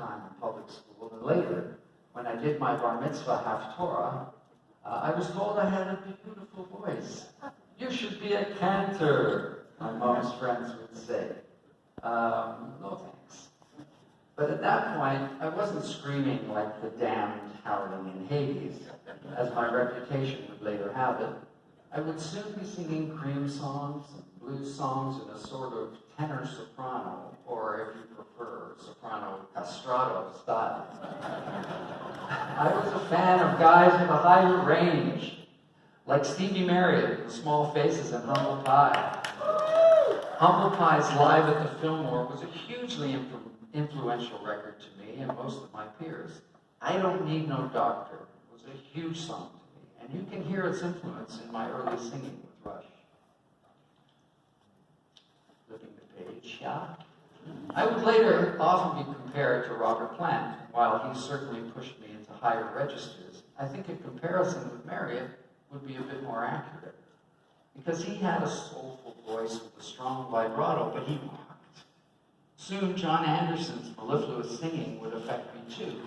time in public school, and later, when I did my bar mitzvah Haftorah, I was told I had a beautiful voice. You should be a cantor, my mom's friends would say. No thanks. But at that point, I wasn't screaming like the damned howling in Hades, as my reputation would later have it. I would soon be singing cream songs and blues songs in a sort of tenor soprano, or if you prefer, soprano castrato style. I was a fan of guys with a higher range, like Stevie Marriott with Small Faces and Humble Pie. Humble Pie's Live at the Fillmore was a hugely influential record to me and most of my peers. I Don't Need No Doctor was a huge song to me, and you can hear its influence in my early singing with Rush. Flipping the page, yeah? I would later often be compared to Robert Plant. While he certainly pushed me into higher registers, I think a comparison with Marriott would be a bit more accurate. Because he had a soulful voice with a strong vibrato, but he rocked. Soon, John Anderson's mellifluous singing would affect me too.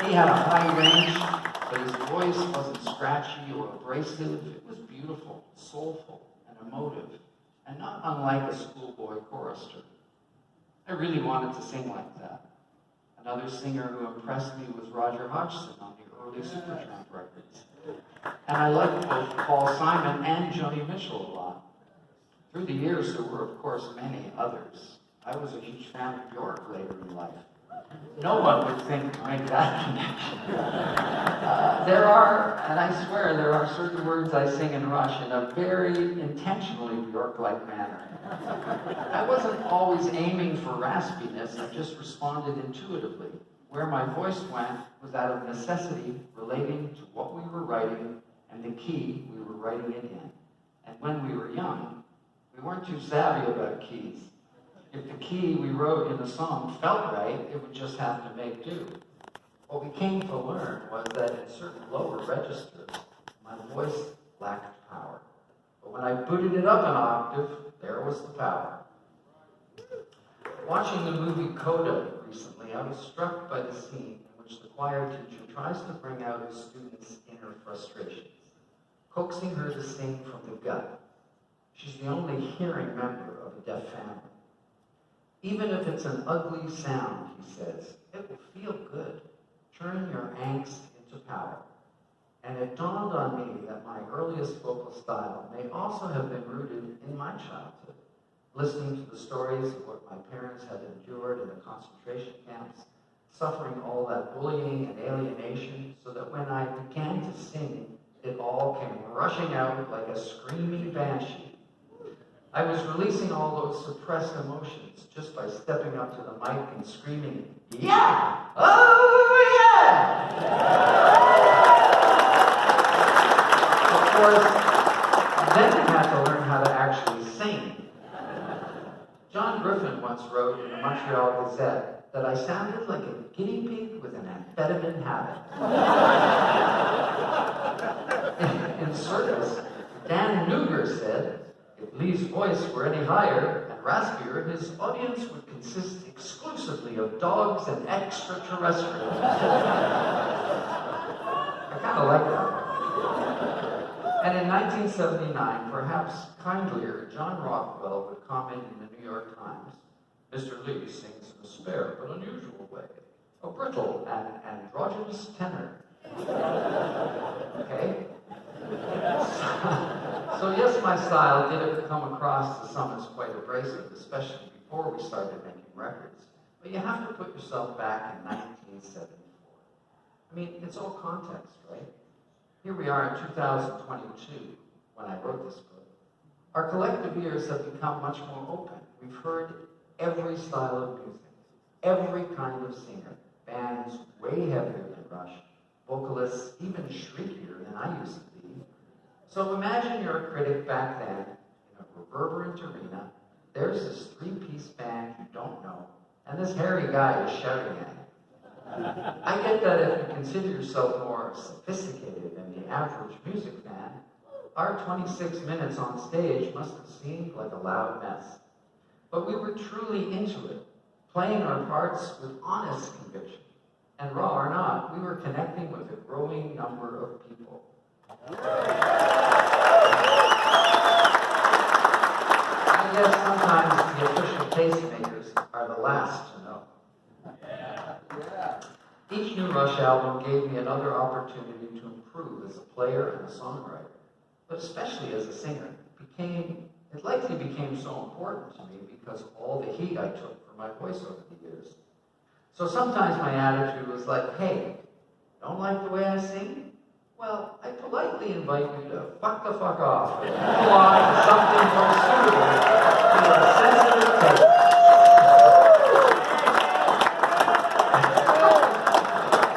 He had a high range, but his voice wasn't scratchy or abrasive. It was beautiful, soulful, and emotive, and not unlike a schoolboy chorister. I really wanted to sing like that. Another singer who impressed me was Roger Hodgson on the early Supertramp records. And I liked both Paul Simon and Joni Mitchell a lot. Through the years, there were, of course, many others. I was a huge fan of Bjork later in life. No one would think to make that connection. There are, and I swear, there are certain words I sing in Rush in a very intentionally Bjork-like manner. I wasn't always aiming for raspiness, I just responded intuitively. Where my voice went was out of necessity relating to what we were writing and the key we were writing it in. And when we were young, we weren't too savvy about keys. If the key we wrote in the song felt right, it would just have to make do. What we came to learn was that in certain lower registers, my voice lacked power. But when I booted it up an octave, there was the power. Watching the movie Coda recently, I was struck by the scene in which the choir teacher tries to bring out his students' inner frustrations, coaxing her to sing from the gut. She's the only hearing member of a deaf family. Even if it's an ugly sound, he says, it will feel good. Turn your angst into power. And it dawned on me that my earliest vocal style may also have been rooted in my childhood, listening to the stories of what my parents had endured in the concentration camps, suffering all that bullying and alienation, so that when I began to sing, it all came rushing out like a screaming banshee. I was releasing all those suppressed emotions just by stepping up to the mic and screaming, yeah! Oh, yeah! Of course, then I had to learn how to actually sing. John Griffin once wrote in the Montreal Gazette that I sounded like a guinea pig with an amphetamine habit. In Circus, Dan Nuger said, if Lee's voice were any higher and raspier, his audience would consist exclusively of dogs and extraterrestrials. I kind of like that. And in 1979, perhaps kindlier, John Rockwell would comment in the New York Times, Mr. Lee sings in a spare but unusual way, a brittle and androgynous tenor. Okay? So yes, my style did come across to some as quite abrasive, especially before we started making records. But you have to put yourself back in 1974. I mean, it's all context, right? Here we are in 2022, when I wrote this book. Our collective ears have become much more open. We've heard every style of music, every kind of singer, bands way heavier than Rush, vocalists even shriekier than I used to be. So imagine you're a critic back then in a reverberant arena. There's this three-piece band you don't know, and this hairy guy is shouting at you. I get that if you consider yourself more sophisticated than the average music fan, our 26 minutes on stage must have seemed like a loud mess. But we were truly into it, playing our parts with honest conviction. And raw or not, we were connecting with a growing number of people. I guess sometimes the official tastemakers are the last to know. Each new Rush album gave me another opportunity to improve as a player and a songwriter, but especially as a singer. It likely became so important to me because of all the heat I took for my voice over the years. So sometimes my attitude was like, hey, don't like the way I sing? Well, I politely invite you to fuck the fuck off and pull on to something more suitable to a sensitive taste.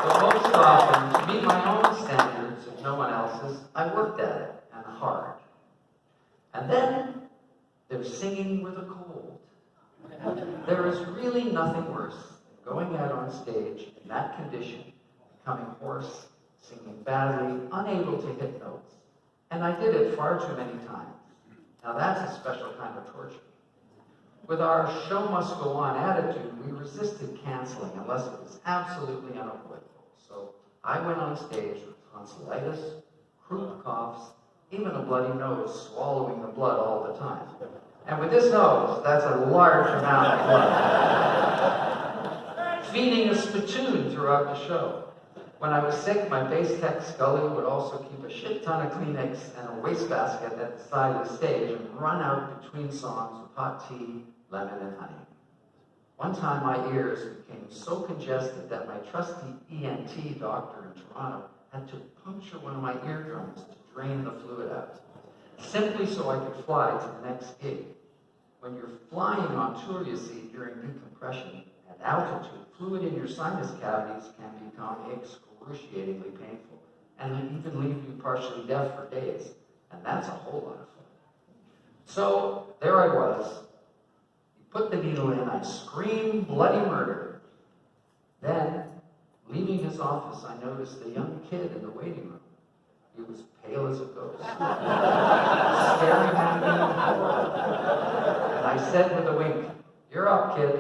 But most often, to meet my own standards, if no one else's, I worked at it, and hard. And then, there's singing with a cold. There is really nothing worse than going out on stage in that condition, becoming hoarse, singing badly, unable to hit notes. And I did it far too many times. Now that's a special kind of torture. With our show must go on attitude, we resisted canceling unless it was absolutely unavoidable. So I went on stage with tonsillitis, croup coughs, even a bloody nose, swallowing the blood all the time. And with this nose, that's a large amount of blood. Feeding a spittoon throughout the show. When I was sick, my bass tech Scully would also keep a shit ton of Kleenex and a wastebasket at the side of the stage and run out between songs with hot tea, lemon, and honey. One time my ears became so congested that my trusty ENT doctor in Toronto had to puncture one of my eardrums to drain the fluid out, simply so I could fly to the next gig. When you're flying on tour, you see, during decompression at altitude, fluid in your sinus cavities can become excruciatingly painful and even leave you partially deaf for days. And that's a whole lot of fun. So there I was. He put the needle in, I screamed bloody murder. Then, leaving his office, I noticed a young kid in the waiting room. He was pale as a ghost, staring at me in horror. And I said with a wink, "You're up, kid."